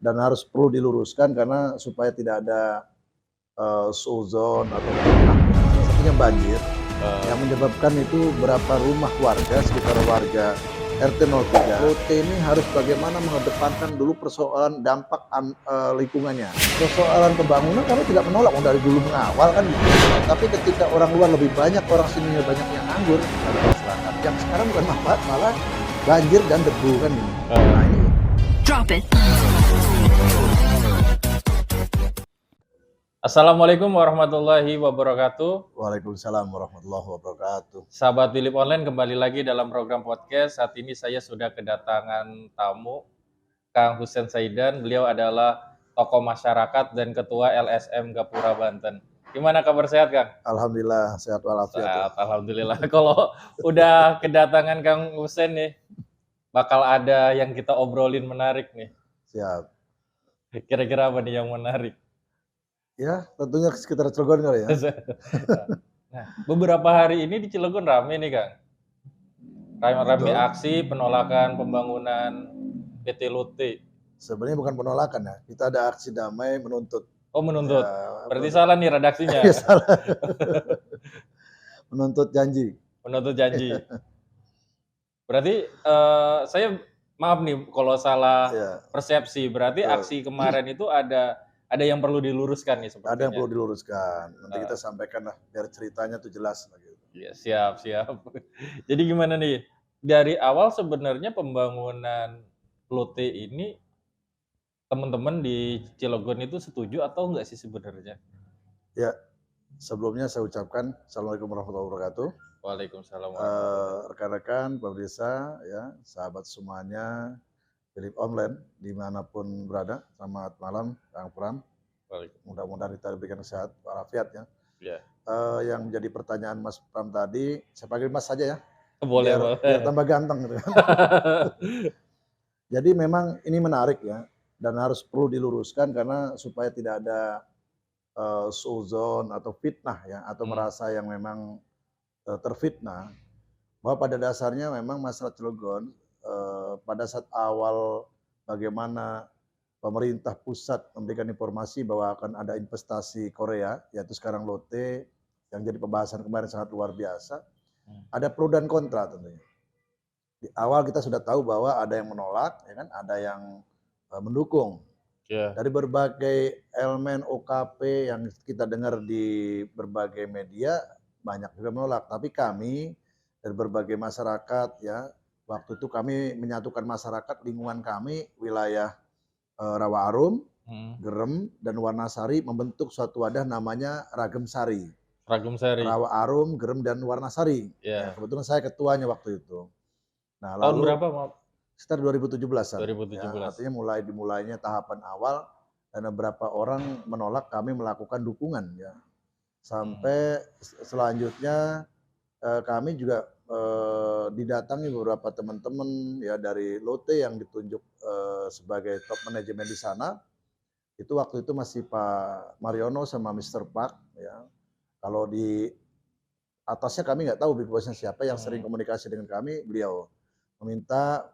dan harus perlu diluruskan karena supaya tidak ada suuzon atau fitnah ya. Salah satunya banjir yang menyebabkan itu berapa rumah warga, sekitar warga RT 03. LOT ini harus bagaimana mengedepankan dulu persoalan dampak lingkungannya. Persoalan pembangunan kami tidak menolak dari dulu mengawal kan gitu. Tapi ketika orang luar lebih banyak, orang sini banyak yang nganggur, ada masyarakat. Yang sekarang bukan manfaat, malah banjir dan debu kan ini. Nah ini. Drop it. Assalamualaikum warahmatullahi wabarakatuh. Waalaikumsalam warahmatullahi wabarakatuh. Sahabat Philip Online kembali lagi dalam program podcast. Saat ini saya sudah kedatangan tamu Kang Husein Saidan. Beliau adalah tokoh masyarakat dan ketua LSM Gapura Banten. Gimana kabar sehat, Kang? Alhamdulillah sehat walafiat. Sehat, alhamdulillah. Kalau udah kedatangan Kang Husein nih, bakal ada yang kita obrolin menarik nih. Siap. Kira-kira apa nih yang menarik? Ya, tentunya sekitar Cilegon kali ya. Nah, beberapa hari ini di Cilegon rame nih, Kang. Rame Betul. aksi penolakan pembangunan PT Lotte. Sebenarnya bukan penolakan ya, kita ada aksi damai menuntut. Oh, menuntut. Ya, Berarti salah nih redaksinya. Iya, salah. Menuntut janji. Menuntut janji. Berarti saya maaf nih kalau salah Ya, persepsi. Berarti betul. aksi kemarin itu ada yang perlu diluruskan nih sepertinya. Ada yang perlu diluruskan. Nanti kita sampaikan lah biar ceritanya tuh jelas gitu. Iya, siap. Jadi gimana nih? Dari awal sebenarnya pembangunan Lotte ini teman-teman di Cilegon itu setuju atau enggak sih sebenarnya? Ya, sebelumnya saya ucapkan Assalamualaikum warahmatullahi wabarakatuh. Waalaikumsalam. Rekan-rekan, pemirsa, ya, sahabat semuanya, Philip Online dimanapun berada. Selamat malam, Kang Pram. Mudah-mudahan kita diberikan sehat walafiat ya. Ya. Yang menjadi pertanyaan Mas Pram tadi, saya panggil Mas saja ya. Boleh. Biar tambah ganteng gitu kan. Jadi memang ini menarik ya, dan harus perlu diluruskan karena supaya tidak ada suuzon atau fitnah ya, atau merasa yang memang terfitnah. Bahwa pada dasarnya memang masalah Cilegon pada saat awal bagaimana pemerintah pusat memberikan informasi bahwa akan ada investasi Korea, yaitu sekarang Lotte, yang jadi pembahasan kemarin sangat luar biasa. Ada pro dan kontra tentunya. Di awal kita sudah tahu bahwa ada yang menolak, ya kan, ada yang mendukung. Yeah. Dari berbagai elemen OKP yang kita dengar di berbagai media, banyak juga menolak. Tapi kami dari berbagai masyarakat ya, waktu itu kami menyatukan masyarakat lingkungan kami, wilayah Rawa Arum, Gerem, dan Warnasari membentuk suatu wadah namanya Ragem Sari. Rawa Arum, Gerem, dan Warnasari. Yeah. Ya, kebetulan saya ketuanya waktu itu. Nah, tahun lalu berapa, Maaf? Sekitar 2017-an. 2017. Ya, artinya dimulainya tahapan awal dan beberapa orang menolak, kami melakukan dukungan ya. Sampai selanjutnya kami juga didatangi beberapa teman-teman ya dari Lotte yang ditunjuk sebagai top manajemen di sana. Itu waktu itu masih Pak Mariono sama Mr. Park ya. Kalau di atasnya kami nggak tahu big boss-nya siapa, yang sering komunikasi dengan kami, beliau meminta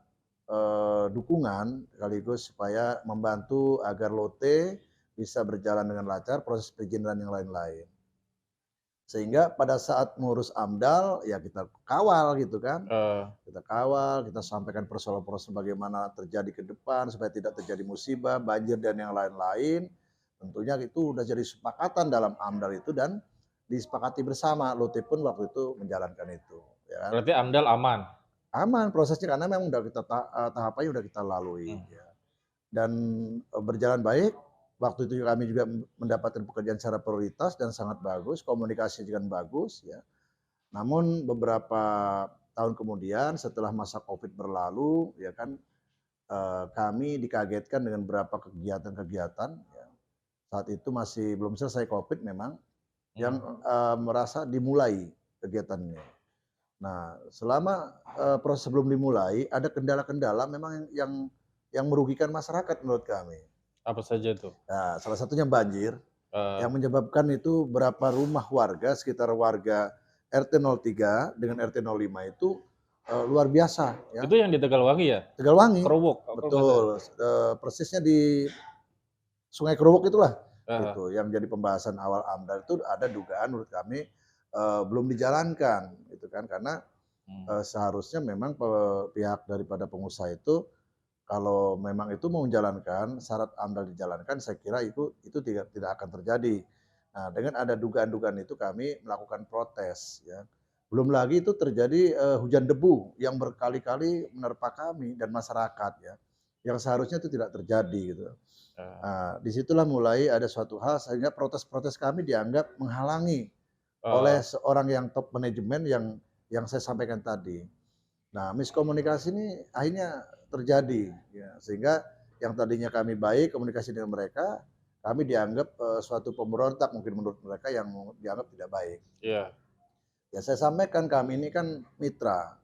dukungan sekaligus supaya membantu agar Lotte bisa berjalan dengan lancar, proses perizinan yang lain-lain. Sehingga pada saat mengurus AMDAL ya kita kawal gitu kan. Kita kawal, kita sampaikan persoalan-persoalan bagaimana terjadi ke depan supaya tidak terjadi musibah, banjir dan yang lain-lain. Tentunya itu sudah jadi sepakatan dalam AMDAL itu dan disepakati bersama. Lotte pun waktu itu menjalankan itu. Ya kan? Berarti AMDAL aman? Aman prosesnya karena memang udah kita tahapannya udah kita lalui ya. Dan berjalan baik. Waktu itu kami juga mendapatkan pekerjaan secara prioritas dan sangat bagus, komunikasi juga bagus ya. Namun beberapa tahun kemudian setelah masa Covid berlalu ya kan, kami dikagetkan dengan beberapa kegiatan-kegiatan ya. Saat itu masih belum selesai Covid memang, yang merasa dimulai kegiatannya. Nah, selama proses sebelum dimulai ada kendala-kendala memang yang merugikan masyarakat menurut kami. Apa saja itu? Nah, salah satunya banjir yang menyebabkan itu berapa rumah warga, sekitar warga RT 03 dengan RT 05 itu luar biasa ya. Itu yang di Tegalwangi ya? Tegalwangi, Kerowok kalau nggak salah. betul, persisnya di Sungai Kerowok itulah, Heeh. itu yang jadi pembahasan awal AMDAL itu ada dugaan menurut kami, belum dijalankan gitu kan karena, Mmm. seharusnya memang pihak daripada pengusaha itu kalau memang itu mau menjalankan syarat AMDAL dijalankan saya kira itu tidak akan terjadi. Nah dengan ada dugaan-dugaan itu kami melakukan protes ya. Belum lagi itu terjadi, hujan debu yang berkali-kali menerpa kami dan masyarakat ya, yang seharusnya itu tidak terjadi gitu. Eee, Nah, disitulah mulai ada suatu hal sehingga protes-protes kami dianggap menghalangi oleh oh, seorang yang top manajemen yang saya sampaikan tadi. Nah, miskomunikasi ini akhirnya terjadi ya, sehingga yang tadinya kami baik komunikasi dengan mereka, kami dianggap, suatu pemberontak mungkin menurut mereka yang dianggap tidak baik. iya. Ya saya sampaikan kami ini kan mitra,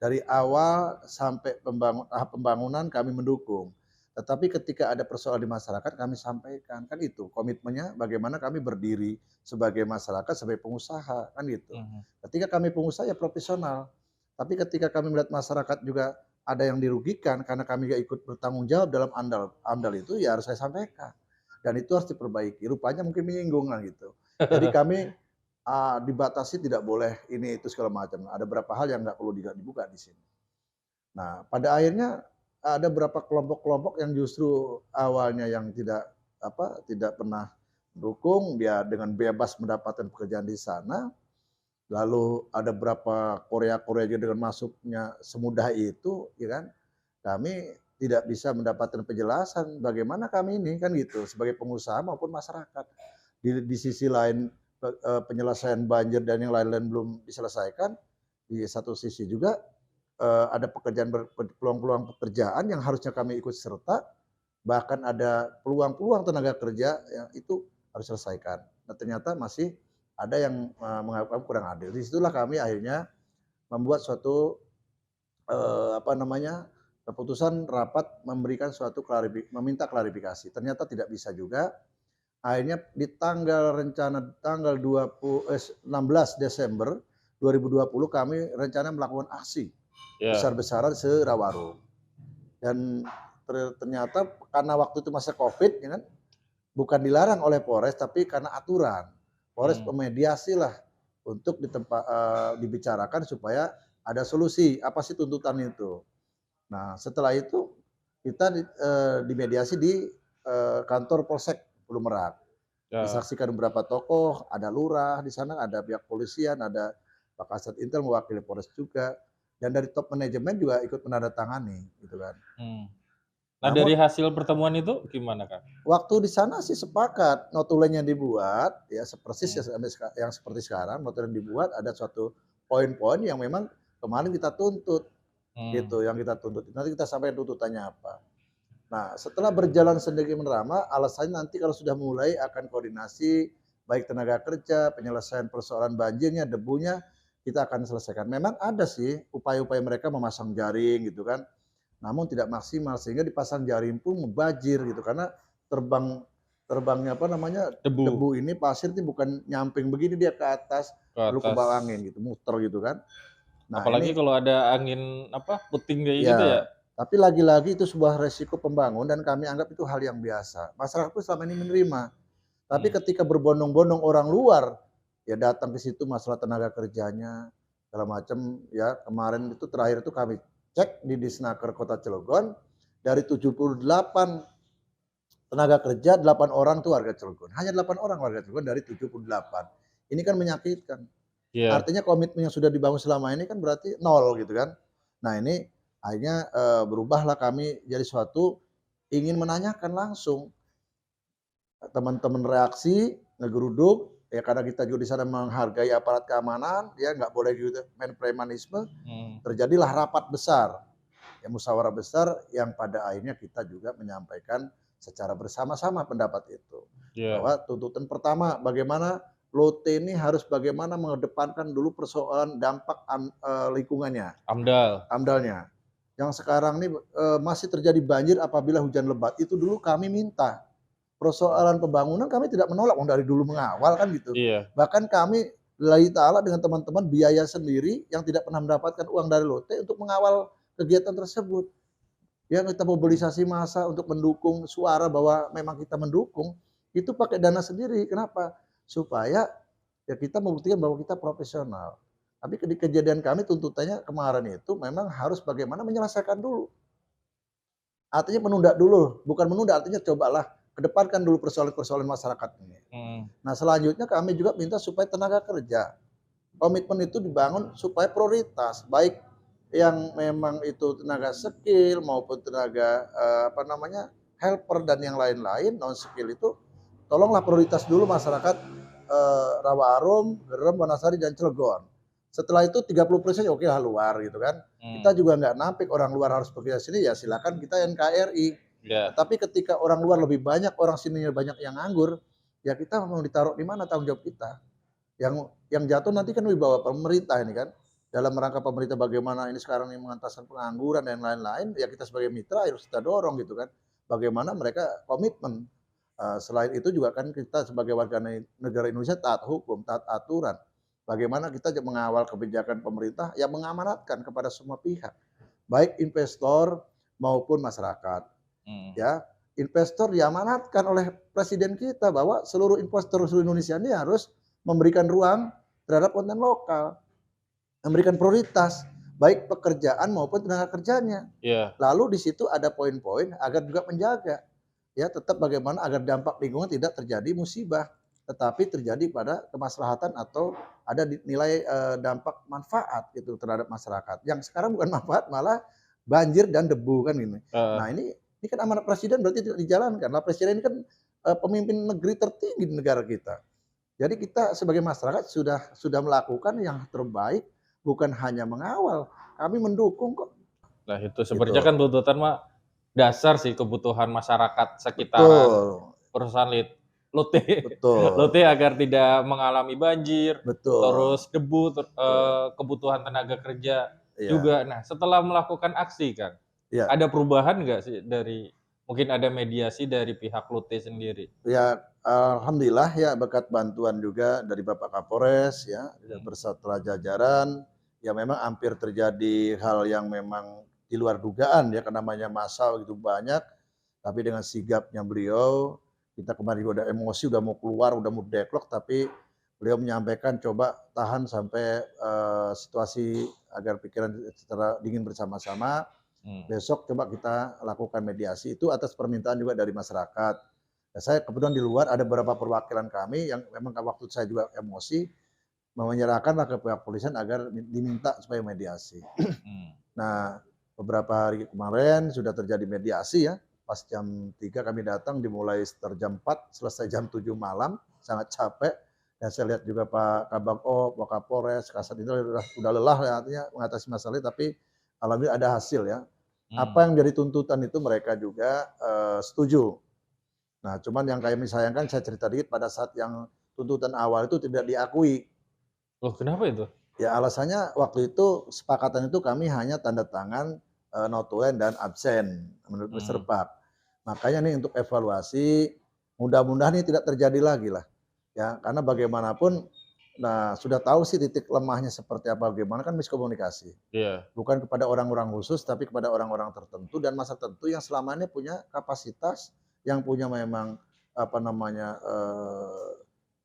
dari awal sampai tahap pembangunan kami mendukung. Tetapi ketika ada persoalan di masyarakat kami sampaikan, kan itu komitmennya bagaimana kami berdiri sebagai masyarakat, sebagai pengusaha, kan gitu. Mhm. Ketika kami pengusaha ya profesional, tapi ketika kami melihat masyarakat juga ada yang dirugikan karena kami gak ikut bertanggung jawab dalam AMDAL AMDAL itu ya harus saya sampaikan. Dan itu harus diperbaiki. Rupanya mungkin menyinggung lah gitu. Jadi kami dibatasi tidak boleh ini itu segala macam. Ada beberapa hal yang nggak perlu dibuka di sini. Nah, pada akhirnya ada beberapa kelompok-kelompok yang justru awalnya yang tidak pernah mendukung, dia dengan bebas mendapatkan pekerjaan di sana. Lalu ada berapa Korea-Korea juga dengan masuknya semudah itu, ya kan? Kami tidak bisa mendapatkan penjelasan bagaimana kami ini kan gitu sebagai pengusaha maupun masyarakat. Di sisi lain penyelesaian banjir dan yang lain-lain belum diselesaikan, di satu sisi juga ada peluang-peluang pekerjaan yang harusnya kami ikut serta, bahkan ada peluang-peluang tenaga kerja yang itu harus selesaikan. Nah ternyata masih ada yang menganggap kurang adil. Di situlah kami akhirnya membuat suatu keputusan rapat memberikan meminta klarifikasi. Ternyata tidak bisa juga. Akhirnya di tanggal 16 Desember 2020 kami rencana melakukan aksi Iya. besar-besaran se-Rawarum. Dan ternyata karena waktu itu masa Covid ya kan, bukan dilarang oleh Polres tapi karena aturan. Polres Mmm. memediasi lah untuk dibicarakan supaya ada solusi, apa sih tuntutan itu. Nah, setelah itu kita dimediasi di kantor Polsek Hulu Merak. Ya. Disaksikan beberapa tokoh, ada lurah di sana, ada pihak polisian, ada Pak Kasat Intel mewakili Polres juga, dan dari top manajemen juga ikut menandatangani, gitu kan. Mmm. Nah, dari Namun hasil pertemuan itu gimana, Kak? waktu di sana sih sepakat notulennya dibuat, ya persis ya Mmm. yang seperti sekarang, notulen dibuat ada suatu poin-poin yang memang kemarin kita tuntut, Mmm. gitu, yang kita tuntut. Nanti kita sampaikan tuntutannya apa. Nah, setelah berjalan sedemikian lama, alasannya nanti kalau sudah mulai akan koordinasi, baik tenaga kerja, penyelesaian persoalan banjirnya, debunya, kita akan selesaikan. Memang ada sih upaya-upaya mereka memasang jaring gitu kan, namun tidak maksimal sehingga dipasang jaring pun mubazir gitu karena terbangnya apa namanya Debu debu ini pasir ini bukan nyamping begini dia ke atas ke lalu ke atas. bawah angin gitu muter gitu kan. Nah Apalagi ini kalau ada angin, apa, puting kayak gitu ya? ya, tapi lagi-lagi itu sebuah resiko pembangun dan kami anggap itu hal yang biasa. Masyarakat pun selama ini menerima. Tapi Mmm. ketika berbondong-bondong orang luar ya datang ke situ masalah tenaga kerjanya segala macam ya kemarin itu terakhir itu kami cek di Disnaker Kota Cilegon dari 78 tenaga kerja 8 orang itu warga Cilegon. Hanya 8 orang warga Cilegon dari 78. Ini kan menyakitkan. Iya. Artinya komitmen yang sudah dibangun selama ini kan berarti nol gitu kan. Nah ini akhirnya berubahlah kami jadi suatu ingin menanyakan langsung teman-teman reaksi ngegeruduk ya karena kita juga di sana menghargai aparat keamanan ya nggak boleh gitu main premanisme Mmm. terjadilah rapat besar ya musyawarah besar yang pada akhirnya kita juga menyampaikan secara bersama-sama pendapat itu Iya. bahwa tuntutan pertama bagaimana Lotte ini harus bagaimana mengedepankan dulu persoalan dampak lingkungannya, AMDAL. AMDAL-nya. Yang sekarang ini masih terjadi banjir apabila hujan lebat. Itu dulu kami minta. Persoalan pembangunan kami tidak menolak, dari dulu mengawal kan gitu. Iya. Bahkan kami lillahi ta'ala dengan teman-teman biaya sendiri yang tidak pernah mendapatkan uang dari Lotte untuk mengawal kegiatan tersebut. Yang kita mobilisasi massa untuk mendukung suara bahwa memang kita mendukung, itu pakai dana sendiri. Kenapa? Supaya ya kita membuktikan bahwa kita profesional. Tapi di kejadian kami tuntutannya kemarin itu memang harus bagaimana menyelesaikan dulu. Artinya menunda dulu, bukan menunda artinya cobalah kedepankan dulu persoalan-persoalan masyarakat ini. Nah selanjutnya kami juga minta supaya tenaga kerja, komitmen itu dibangun supaya prioritas, baik yang memang itu tenaga skill maupun tenaga helper dan yang lain-lain non skill itu tolonglah prioritas dulu masyarakat Rawa Arum, Gerem, Wanasari dan Cilegon. Setelah itu 30% oke lah luar gitu kan. Kita juga nggak nampik orang luar harus pergi ke sini, ya silakan kita NKRI. Ya. Tapi ketika orang luar lebih banyak, orang sini banyak yang nganggur, ya kita mau ditaruh di mana tanggung jawab kita? Yang jatuh nanti kan wibawa pemerintah ini kan. Dalam rangka pemerintah bagaimana ini sekarang ini mengentaskan pengangguran dan lain-lain, ya kita sebagai mitra harus kita dorong gitu kan. Bagaimana mereka komitmen. Selain itu juga kan kita sebagai warga negara Indonesia taat hukum, taat aturan. Bagaimana kita mengawal kebijakan pemerintah yang mengamanatkan kepada semua pihak, baik investor maupun masyarakat. Ya, investor diamanatkan oleh presiden kita bahwa seluruh investor seluruh Indonesia ini harus memberikan ruang terhadap konten lokal, memberikan prioritas baik pekerjaan maupun tenaga kerjanya. Yeah. Lalu di situ ada poin-poin agar juga menjaga ya tetap bagaimana agar dampak lingkungan tidak terjadi musibah, tetapi terjadi pada kemaslahatan atau ada nilai dampak manfaat gitu terhadap masyarakat. Yang sekarang bukan manfaat malah banjir dan debu kan ini. Nah ini kan amanat presiden berarti tidak dijalankan. Nah presiden ini kan pemimpin negeri tertinggi di negara kita. Jadi kita sebagai masyarakat sudah melakukan yang terbaik, bukan hanya mengawal, kami mendukung kok. Nah itu sebenarnya kan tuntutan mah dasar sih kebutuhan masyarakat sekitaran perusahaan Lotte. Lotte agar tidak mengalami banjir, terus debu, kebutuhan tenaga kerja juga. Nah setelah melakukan aksi kan, ada perubahan nggak sih dari mungkin ada mediasi dari pihak Lotte sendiri? Ya alhamdulillah ya berkat bantuan juga dari Bapak Kapolres ya berserta jajaran ya memang hampir terjadi hal yang memang di luar dugaan ya karena namanya massa begitu banyak, tapi dengan sigapnya beliau kita kemarin udah emosi udah mau keluar udah mau deadlock tapi beliau menyampaikan coba tahan sampai situasi agar pikiran secara dingin bersama-sama. Besok coba kita lakukan mediasi itu atas permintaan juga dari masyarakat. Nah, saya kebetulan di luar ada beberapa perwakilan kami yang memang waktu saya juga emosi menyerahkanlah ke pihak polisian agar diminta supaya mediasi. Nah beberapa hari kemarin sudah terjadi mediasi ya. Pas jam 3 kami datang dimulai sekitar jam 4 selesai jam 7 malam sangat capek. Dan saya lihat juga Pak Kabag O, Pak Kapolres, Kasat itu udah lelah ya artinya mengatasi masalah tapi alhamdulillah ada hasil ya. Apa yang jadi tuntutan itu mereka juga setuju. Nah, cuman yang kami sayangkan saya cerita dikit pada saat yang tuntutan awal itu tidak diakui. Loh, kenapa itu? Ya alasannya waktu itu kesepakatan itu kami hanya tanda tangan notulen dan absen menurut Serpak. Makanya nih untuk evaluasi mudah-mudahan ini tidak terjadi lagi lah. Ya, karena bagaimanapun nah sudah tahu sih titik lemahnya seperti apa bagaimana kan miskomunikasi. Bukan kepada orang-orang khusus tapi kepada orang-orang tertentu dan masa tertentu yang selama ini punya kapasitas yang punya memang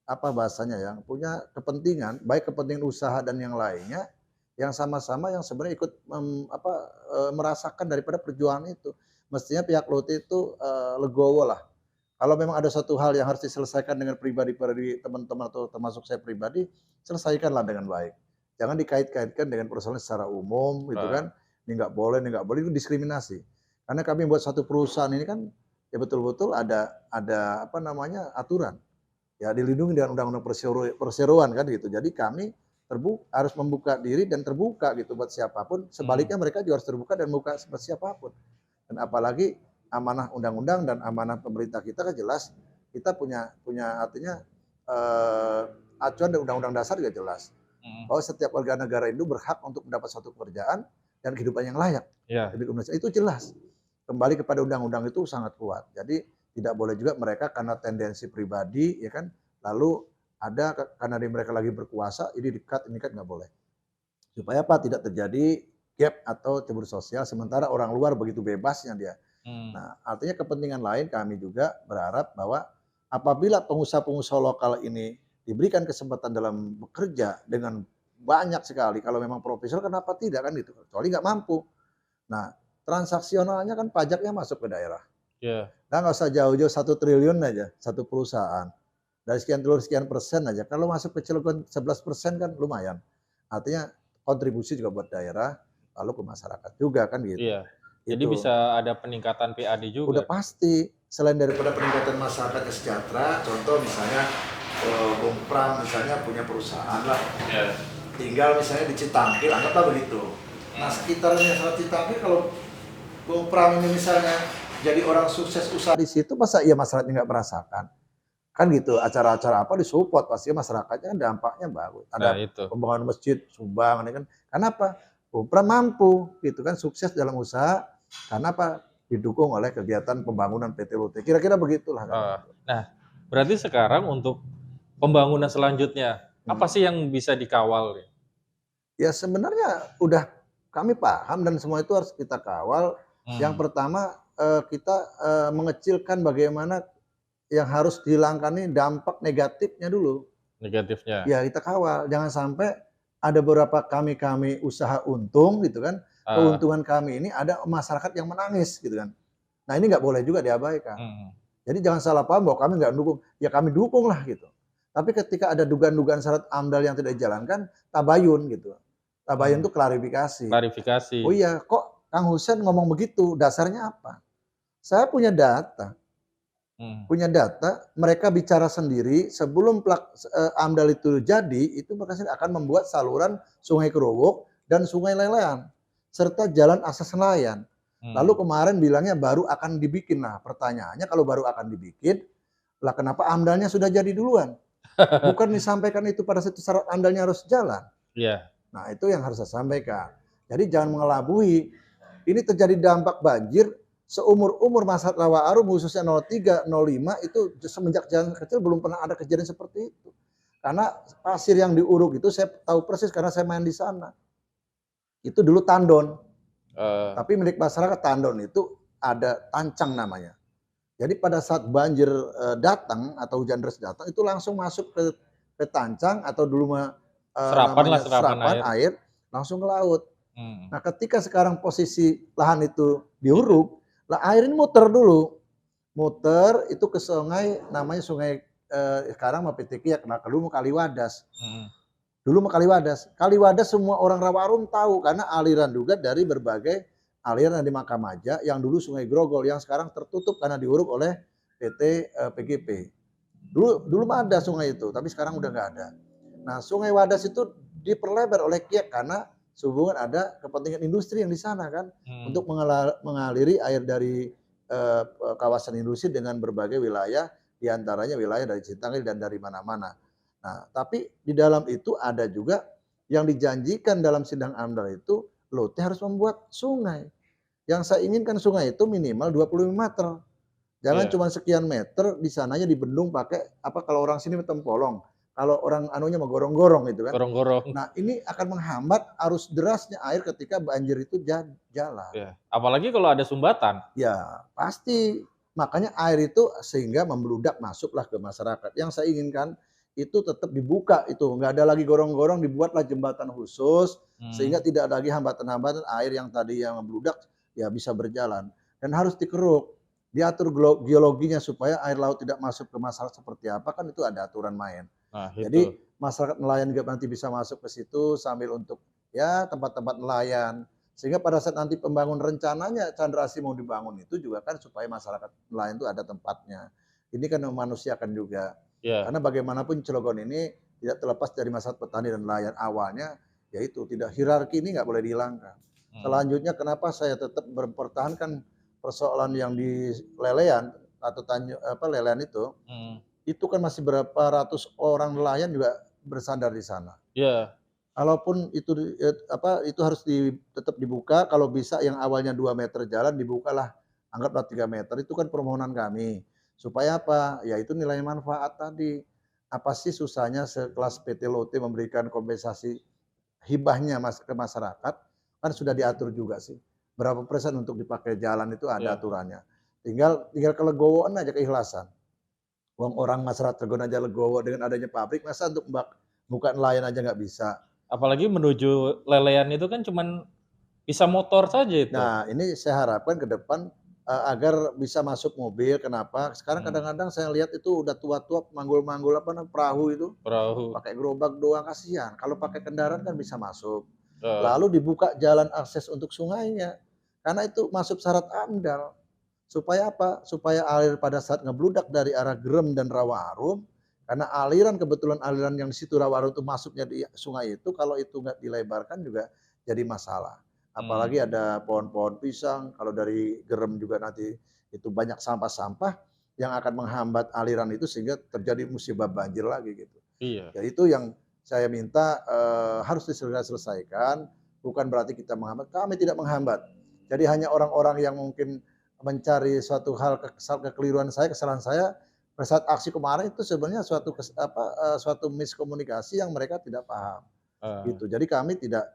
bahasanya punya kepentingan baik kepentingan usaha dan yang lainnya yang sama-sama yang sebenarnya ikut merasakan daripada perjuangan itu. Mestinya pihak Lotte itu legowo lah. Kalau memang ada satu hal yang harus diselesaikan dengan pribadi teman-teman atau termasuk saya pribadi, selesaikanlah dengan baik. Jangan dikait-kaitkan dengan persoalan secara umum gitu kan. Ini nggak boleh itu diskriminasi. Karena kami buat satu perusahaan ini kan ya betul-betul ada aturan. Ya dilindungi dengan undang-undang perseroan kan gitu. Jadi kami harus membuka diri dan terbuka gitu buat siapapun. Sebaliknya mereka juga harus terbuka dan buka buat siapapun. Dan apalagi amanah undang-undang dan amanah pemerintah kita kan jelas kita punya artinya acuan dan undang-undang dasar juga jelas bahwa setiap warga negara itu berhak untuk mendapat suatu pekerjaan dan kehidupan yang layak. Itu jelas. Kembali kepada undang-undang itu sangat kuat. Jadi tidak boleh juga mereka karena tendensi pribadi ya kan lalu ada karena mereka lagi berkuasa, ini di-cut, nggak boleh. Supaya apa? Tidak terjadi gap atau cemburu sosial, sementara orang luar begitu bebasnya dia. Hmm. Nah, artinya kepentingan lain kami juga berharap bahwa apabila pengusaha-pengusaha lokal ini diberikan kesempatan dalam bekerja dengan banyak sekali, kalau memang profesional kenapa tidak kan gitu, kecuali nggak mampu. Nah, transaksionalnya kan pajaknya masuk ke daerah. Ya. Nah, nggak usah jauh-jauh 1 triliun aja, satu perusahaan. Dari sekian triliun sekian persen aja. Kalau masuk ke Cilegon 11% kan lumayan. Artinya kontribusi juga buat daerah, lalu ke masyarakat juga kan gitu. Iya. Jadi Itu. bisa ada peningkatan PAD Udah juga. pasti. Selain daripada peningkatan masyarakat sejahtera, contoh misalnya Bung Pram misalnya punya perusahaan lah, Ya. tinggal misalnya di Citangkir, anggaplah begitu. Nah sekitarnya saat Citangkir kalau Bung Pram ini misalnya jadi orang sukses usaha di situ, masa iya masyarakatnya nggak merasakan? Kan gitu, acara-acara apa disupport, pasti masyarakatnya kan dampaknya bagus. Nah, Ada itu. pembangunan masjid, sumbang, ini kan. Kenapa? Bung Pram mampu, gitu kan, sukses dalam usaha, karena apa? Didukung oleh kegiatan pembangunan PT LUT. Kira-kira begitulah kan. Nah, berarti sekarang untuk pembangunan selanjutnya, apa Hmm. sih yang bisa dikawal? Ya sebenarnya udah kami paham dan semua itu harus kita kawal. Yang Hmm. pertama kita mengecilkan bagaimana yang harus dihilangkan ini dampak negatifnya dulu. Negatifnya. Ya kita kawal, jangan sampai ada beberapa kami usaha untung gitu kan, Ah, keuntungan kami ini ada masyarakat yang menangis gitu kan. Nah ini nggak boleh juga diabaikan. hmm. Jadi jangan salah paham bahwa kami nggak dukung, ya kami dukung lah gitu. Tapi ketika ada dugaan-dugaan syarat AMDAL yang tidak dijalankan, tabayun gitu. Tabayun itu klarifikasi. Klarifikasi. Oh iya, kok Kang Hussein ngomong begitu, dasarnya apa? Saya punya data, Hmm. mereka bicara sendiri sebelum AMDAL itu jadi, itu mereka akan membuat saluran Sungai Kerowok dan Sungai Lelean serta jalan akses nelayan. Lalu Hmm. kemarin bilangnya baru akan dibikin. Nah, pertanyaannya kalau baru akan dibikin, lah kenapa AMDAL-nya sudah jadi duluan? Bukan disampaikan itu pada saat syarat AMDAL-nya harus jalan. Iya. Nah, itu yang harus saya sampaikan. Jadi jangan mengelabui. Ini terjadi dampak banjir seumur-umur masyarakat Rawa Arum khususnya 03, 05 itu semenjak jalan kecil belum pernah ada kejadian seperti itu. Karena pasir yang diuruk itu saya tahu persis karena saya main di sana. Itu dulu tandon, Eh, tapi milik masyarakat tandon itu ada tancang namanya. Jadi pada saat banjir datang atau hujan deras datang itu langsung masuk ke tancang atau dulu Serapan lah, namanya serapan serapan air. air langsung ke laut. Hmm. Nah, ketika sekarang posisi lahan itu diuruk, lah air ini muter dulu. Muter itu ke sungai namanya sungai sekarang mah PTK ya kenal dulu Kaliwadas. Hmm. Dulu mah Kaliwadas. Kaliwadas semua orang Rawarum tahu karena aliran juga dari berbagai aliran di Makamaja yang dulu Sungai Grogol yang sekarang tertutup karena diuruk oleh PT PGP. Dulu mah ada sungai itu, tapi sekarang udah nggak ada. Nah, Sungai Wadas itu diperlebar oleh Kiek karena sehubungan ada kepentingan industri yang di sana kan Hmm. untuk mengaliri air dari kawasan industri dengan berbagai wilayah, diantaranya wilayah dari Citangil dan dari mana-mana. Nah, tapi di dalam itu ada juga yang dijanjikan dalam sidang AMDAL itu, loh, harus membuat sungai. Yang saya inginkan sungai itu minimal 25 meter. Jangan Iya. cuma sekian meter di sananya dibendung pakai apa kalau orang sini tempolong. Kalau orang anunya mau gorong-gorong gitu kan. Gorong-gorong. Nah, ini akan menghambat arus derasnya air ketika banjir itu jalan. Ya. Apalagi kalau ada sumbatan. Ya, pasti. Makanya air itu sehingga membludak masuklah ke masyarakat. Yang saya inginkan itu tetap dibuka itu, nggak ada lagi gorong-gorong, dibuatlah jembatan khusus sehingga Hmm. tidak ada lagi hambatan-hambatan air yang tadi yang membludak ya bisa berjalan. Dan harus dikeruk, diatur geologinya supaya air laut tidak masuk ke masyarakat seperti apa kan itu ada aturan main. Nah, Jadi itu. masyarakat nelayan juga nanti bisa masuk ke situ sambil untuk ya tempat-tempat nelayan. Sehingga pada saat nanti pembangun rencananya Chandrasi mau dibangun itu juga kan supaya masyarakat nelayan itu ada tempatnya. Ini kan memanusiakan juga. Ya. Karena bagaimanapun Cilegon ini tidak terlepas dari masyarakat petani dan nelayan awalnya, yaitu tidak hierarki ini nggak boleh dihilangkan. Hmm. Selanjutnya kenapa saya tetap mempertahankan persoalan yang di Lelean atau Lelean Hmm. itu kan masih berapa ratus orang nelayan juga bersandar di sana. Ya. Kalaupun itu itu harus tetap dibuka, kalau bisa yang awalnya 2 meter jalan dibukalah, anggaplah 3 meter, itu kan permohonan kami. Supaya apa? Ya itu nilai manfaat tadi. apa sih susahnya sekelas PT Lotte memberikan kompensasi hibahnya ke masyarakat, kan sudah diatur juga sih. Berapa persen untuk dipakai jalan itu ada Iya. aturannya. Tinggal tinggal kelegowoan aja, keikhlasan. Wong orang masyarakat Cilegon aja legowo dengan adanya pabrik, masa untuk buka nelayan aja nggak bisa. Apalagi menuju lelehan itu kan cuman bisa motor saja itu. Nah, ini saya harapkan ke depan, agar bisa masuk mobil, kenapa, sekarang Hmm, kadang-kadang saya lihat itu udah tua-tua manggul-manggul apa perahu itu, perahu. pakai gerobak doang, kasihan. Kalau pakai kendaraan kan bisa masuk. Eh, Lalu dibuka jalan akses untuk sungainya, karena itu masuk syarat AMDAL. Supaya apa? Supaya air pada saat ngebludak dari arah Grem dan Rawarum, karena kebetulan aliran yang di situ Rawarum itu masuknya di sungai itu, kalau itu nggak dilebarkan juga jadi masalah. Apalagi hmm, ada pohon-pohon pisang, kalau dari Grem juga nanti itu banyak sampah-sampah yang akan menghambat aliran itu sehingga terjadi musibah banjir lagi gitu. iya. Ya itu yang saya minta, harus diselesaikan, bukan berarti kita menghambat, kami tidak menghambat. Jadi hanya orang-orang yang mungkin mencari suatu hal kekeliruan saya, kesalahan saya, pada saat aksi kemarin itu sebenarnya suatu miskomunikasi yang mereka tidak paham, Eh, gitu. Jadi kami tidak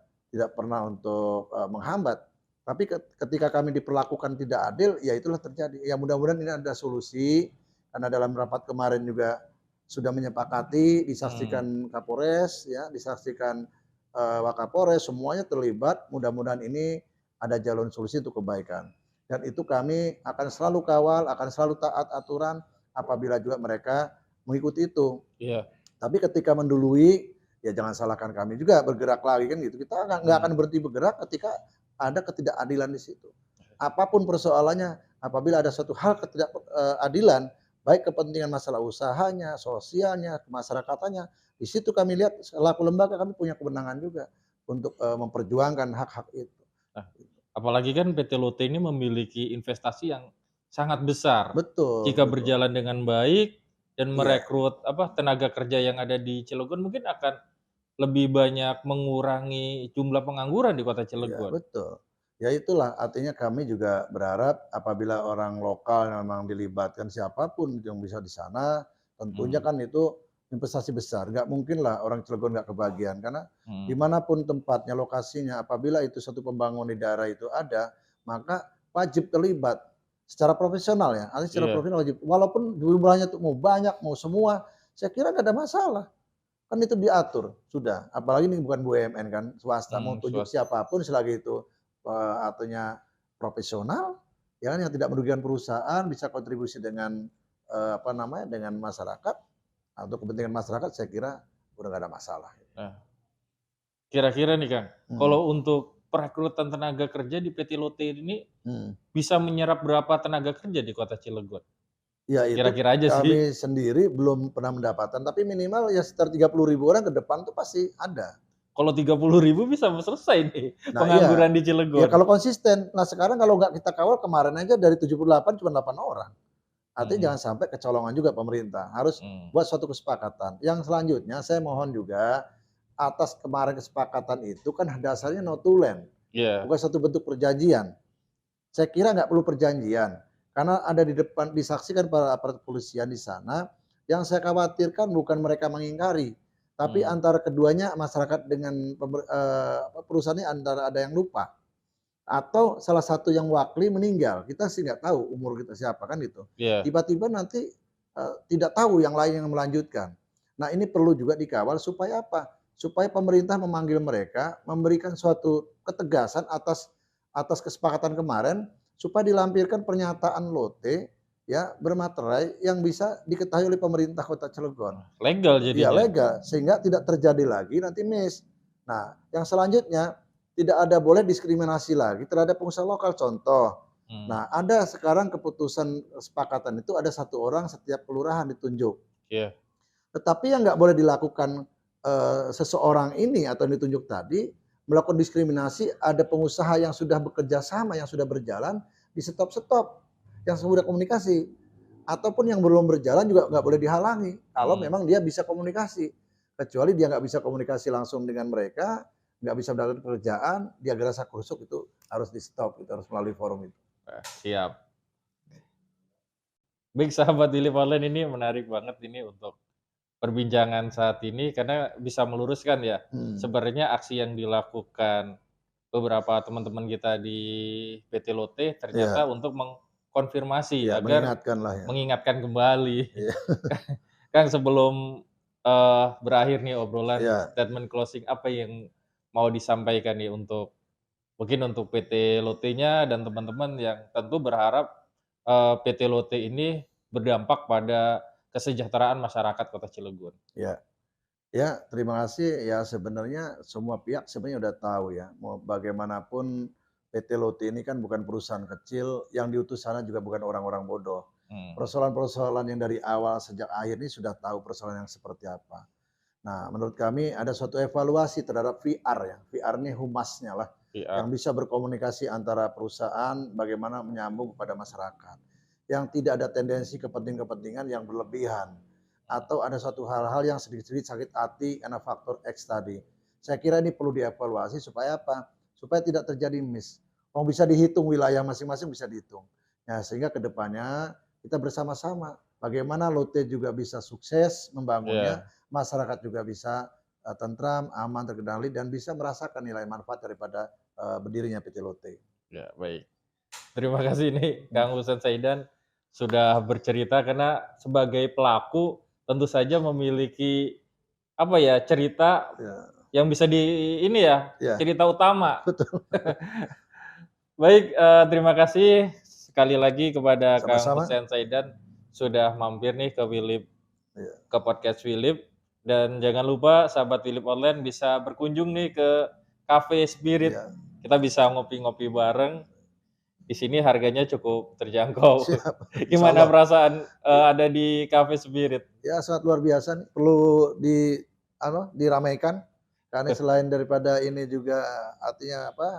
pernah untuk, menghambat, tapi ketika kami diperlakukan tidak adil, ya itulah terjadi. Ya mudah-mudahan ini ada solusi, karena dalam rapat kemarin juga sudah menyepakati, hmm, disaksikan Kapolres ya, disaksikan, Wakapolres, semuanya terlibat, mudah-mudahan ini ada jalan solusi untuk kebaikan. Dan itu kami akan selalu kawal, akan selalu taat aturan apabila juga mereka mengikuti itu. iya. Tapi ketika mendului, ya jangan salahkan kami juga bergerak lagi kan gitu. Kita nggak akan Hmm, berhenti bergerak ketika ada ketidakadilan di situ. Apapun persoalannya, apabila ada suatu hal ketidakadilan, baik kepentingan masalah usahanya, sosialnya, kemasyarakatannya, di situ kami lihat selaku lembaga kami punya kewenangan juga untuk memperjuangkan hak-hak itu. nah, apalagi kan PT Lotte ini memiliki investasi yang sangat besar. Betul, Jika betul. berjalan dengan baik dan Iya, merekrut apa tenaga kerja yang ada di Cilegon mungkin akan lebih banyak mengurangi jumlah pengangguran di kota iya, Cilegon. betul. Ya itulah artinya kami juga berharap apabila orang lokal yang memang dilibatkan siapapun yang bisa di sana, tentunya Hmm, kan itu investasi besar. Nggak mungkin lah orang Cilegon nggak kebagian karena hmm, dimanapun tempatnya, lokasinya, apabila itu satu pembangunan di daerah itu ada, maka wajib terlibat secara profesional ya. Artinya secara iya, profesional wajib. Walaupun jumlahnya itu mau banyak, mau semua, saya kira nggak ada masalah. Kan itu diatur, sudah. Apalagi ini bukan BUMN kan, swasta, mau tunjuk swasta. siapapun selagi itu, artinya profesional, ya kan, yang tidak merugikan perusahaan, bisa kontribusi dengan, apa namanya, dengan masyarakat, untuk kepentingan masyarakat saya kira udah nggak ada masalah. Nah, kira-kira nih Kang, Mhm, kalau untuk perekrutan tenaga kerja di PT Lotte ini mhm. bisa menyerap berapa tenaga kerja di kota Cilegon? Ya itu Kira-kira aja sih. kami sendiri belum pernah mendapatkan, tapi minimal ya sekitar 30.000 orang ke depan tuh pasti ada. Kalau 30.000 bisa selesai nih Nah iya, pengangguran di ya Cilegon. kalau konsisten. Nah sekarang kalau nggak kita kawal, kemarin aja dari 78 cuma 8 orang. Artinya Mhm, jangan sampai kecolongan juga pemerintah, harus mmm, buat suatu kesepakatan. Yang selanjutnya saya mohon juga, atas kemarin kesepakatan itu kan dasarnya notulen, iya, bukan satu bentuk perjanjian. Saya kira nggak perlu perjanjian, karena ada di depan disaksikan para aparat kepolisian di sana, yang saya khawatirkan bukan mereka mengingkari, tapi mmm, antara keduanya masyarakat dengan perusahaannya antara ada yang lupa, atau salah satu yang wakli meninggal, kita sih nggak tahu umur kita siapa kan itu. iya, Tiba-tiba nanti, tidak tahu yang lain yang melanjutkan. Nah ini perlu juga dikawal supaya apa? Supaya pemerintah memanggil mereka, memberikan suatu ketegasan atas atas kesepakatan kemarin, supaya dilampirkan pernyataan lote, ya, bermaterai yang bisa diketahui oleh pemerintah Kota Cilegon. legal Iya jadinya. legal, sehingga tidak terjadi lagi nanti miss. Nah, yang selanjutnya tidak ada boleh diskriminasi lagi terhadap pengusaha lokal. Contoh, Mmm, nah ada sekarang keputusan kesepakatan itu ada satu orang setiap kelurahan ditunjuk. iya, Tetapi yang nggak boleh dilakukan, seseorang ini atau yang ditunjuk tadi, melakukan diskriminasi, ada pengusaha yang sudah bekerja sama, yang sudah berjalan, di-stop-stop, yang sudah komunikasi. Ataupun yang belum berjalan juga nggak boleh dihalangi, kalau mhm, memang dia bisa komunikasi. Kecuali dia nggak bisa komunikasi langsung dengan mereka, nggak bisa mendapatkan pekerjaan, dia gerasa kerusuk itu harus di-stop, itu harus melalui forum itu. siap. Baik sahabat Willy Online ini menarik banget ini untuk perbincangan saat ini karena bisa meluruskan ya, Hmm. sebenarnya aksi yang dilakukan beberapa teman-teman kita di PT Lotte ternyata Iya, untuk mengkonfirmasi iya, agar mengingatkan lah ya. mengingatkan kembali. Iya, Kang, sebelum, berakhir nih obrolan, iya, statement closing apa yang mau disampaikan nih untuk mungkin untuk PT Lotte-nya dan teman-teman yang tentu berharap, PT Lotte ini berdampak pada kesejahteraan masyarakat Kota Cilegon. iya. Ya, terima kasih. Ya, sebenarnya semua pihak sebenarnya udah tahu ya, mau bagaimanapun PT Lotte ini kan bukan perusahaan kecil, yang diutus sana juga bukan orang-orang bodoh. Hmm, Persoalan-persoalan yang dari awal sejak akhir ini sudah tahu persoalan yang seperti apa. Nah, menurut kami ada suatu evaluasi terhadap VR ya. VR ini humasnya lah, PR, yang bisa berkomunikasi antara perusahaan bagaimana menyambung kepada masyarakat. Yang tidak ada tendensi kepentingan-kepentingan yang berlebihan. Atau ada suatu hal-hal yang sedikit-sedikit sakit hati karena faktor X tadi. Saya kira ini perlu dievaluasi supaya apa? Supaya tidak terjadi miss. Mau bisa dihitung wilayah masing-masing bisa dihitung. Nah, sehingga kedepannya kita bersama-sama bagaimana Lotte juga bisa sukses membangunnya, iya, masyarakat juga bisa tentram, aman, terkendali dan bisa merasakan nilai manfaat daripada berdirinya PT Lotte. iya, baik. Terima kasih nih Hmm, Kang Husen Saidan sudah bercerita karena sebagai pelaku tentu saja memiliki apa ya, cerita ya, yang bisa ini ya, ya, cerita utama. betul. Baik, terima kasih sekali lagi kepada Kang Sama-sama. Husen Saidan sudah mampir nih ke Ya, ke podcast Philip dan jangan lupa sahabat Philip Online bisa berkunjung nih ke Cafe Spirit. ya, Kita bisa ngopi-ngopi bareng. Di sini harganya cukup terjangkau. siap. Insya Gimana Allah. perasaan, ada di Cafe Spirit? Ya, sangat luar biasa nih. Perlu diramaikan. Karena selain daripada ini juga artinya apa,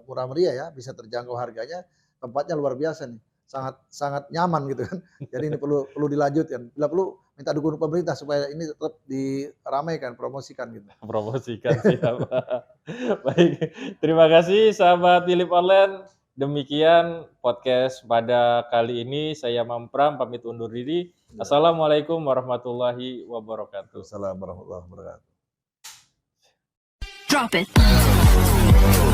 murah meriah ya, bisa terjangkau harganya, tempatnya luar biasa nih. Sangat sangat nyaman gitu kan. Jadi ini perlu perlu dilanjutkan. Bila perlu minta dukungan pemerintah supaya ini tetap diramaikan, promosikan gitu. Promosikan, siap. Baik, terima kasih sahabat Philip Online. Demikian podcast pada kali ini. Saya Mampram pamit undur diri. Ya. Assalamualaikum warahmatullahi wabarakatuh. Assalamualaikum warahmatullahi wabarakatuh. Drop it.